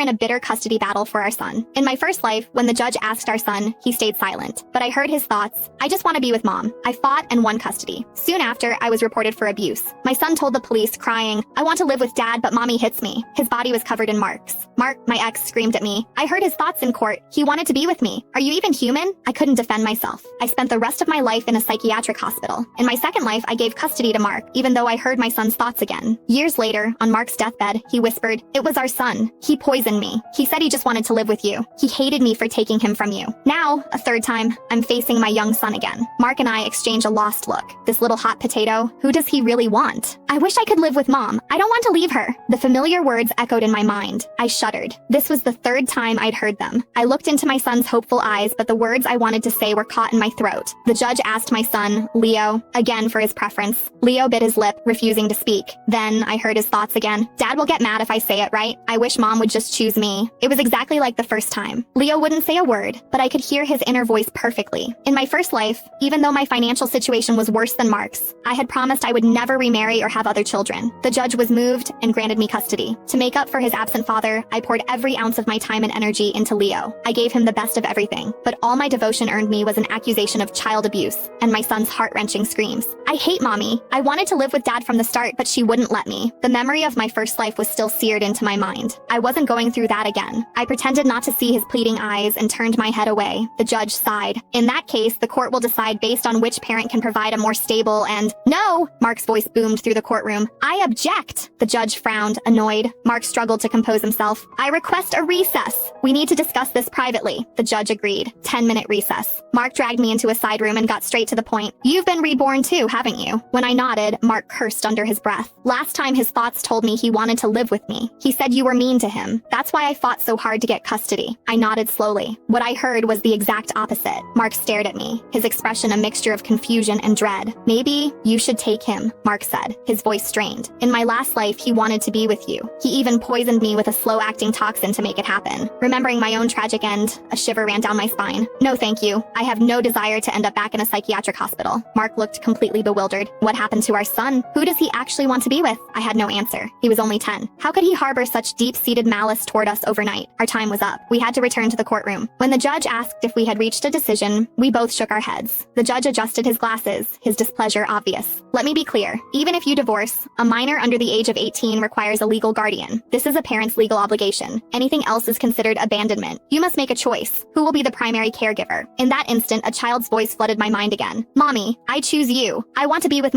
in a bitter custody battle for our son. In my first life, when the judge asked our son, he stayed silent. But I heard his thoughts. I just want to be with mom. I fought and won custody. Soon after, I was reported for abuse. My son told the police, crying, "I want to live with dad, but mommy hits me." His body was covered in marks. Mark, my ex, screamed at me. I heard his thoughts in court. He wanted to be with me. Are you even human? I couldn't defend myself. I spent the rest of my life in a psychiatric hospital. In my second life, I gave custody to Mark, even though I heard my son's thoughts again. Years later, on Mark's deathbed, he whispered, "It was our son. He poisoned me. He said he just wanted to live with you. He hated me for taking him from you." Now, a third time, I'm facing my young son again. Mark and I exchange a lost look. This little hot potato, who does he really want? I wish I could live with mom. I don't want to leave her. The familiar words echoed in my mind. I shuddered. This was the third time I'd heard them. I looked into my son's hopeful eyes, but the words I wanted to say were caught in my throat. The judge asked my son, Leo, again for his preference. Leo bit his lip, refusing to speak. Then I heard his thoughts again. Dad will get mad if I say it, right? I wish mom would just choose me. It was exactly like the first time. Leo wouldn't say a word, but I could hear his inner voice perfectly. In my first life, even though my financial situation was worse than Mark's, I had promised I would never remarry or have other children. The judge was moved and granted me custody. To make up for his absent father, I poured every ounce of my time and energy into Leo. I gave him the best of everything, but all my devotion earned me was an accusation of child abuse and my son's heart-wrenching screams. I hate mommy. I wanted to live with dad from the start, but she wouldn't let me. The memory of my first life was still seared into my mind. I wasn't going through that again. I pretended not to see his pleading eyes and turned my head away. The judge sighed. In that case, the court will decide based on which parent can provide a more stable and— No! Mark's voice boomed through the courtroom. I object! The judge frowned, annoyed. Mark struggled to compose himself. I request a recess. We need to discuss this privately. The judge agreed. 10-minute recess. Mark dragged me into a side room and got straight to the point. You've been reborn too, haven't you? When I nodded, Mark cursed under his breath. Last time his thoughts told me he wanted to live with me. He said you were mean to him. That's why I fought so hard to get custody. I nodded slowly. What I heard was the exact opposite. Mark stared at me, his expression a mixture of confusion and dread. Maybe you should take him, Mark said, his voice strained. In my last life, he wanted to be with you. He even poisoned me with a slow-acting toxin to make it happen. Remembering my own tragic end, a shiver ran down my spine. No thank you. I have no desire to end up back in a psychiatric hospital. Mark looked completely bewildered. What happened to our son? Who does he actually want to be with? I had no answer. He was only 10. How could he harbor such deep-seated malice toward us overnight? Our time was up. We had to return to the courtroom. When the judge asked if we had reached a decision, we both shook our heads. The judge adjusted his glasses, his displeasure obvious. Let me be clear. Even if you divorce, a minor under the age of 18 requires a legal guardian. This is a parent's legal obligation. Anything else is considered abandonment. You must make a choice. Who will be the primary caregiver? In that instant, a child's voice flooded my mind again. Mommy, I choose you. I want to be with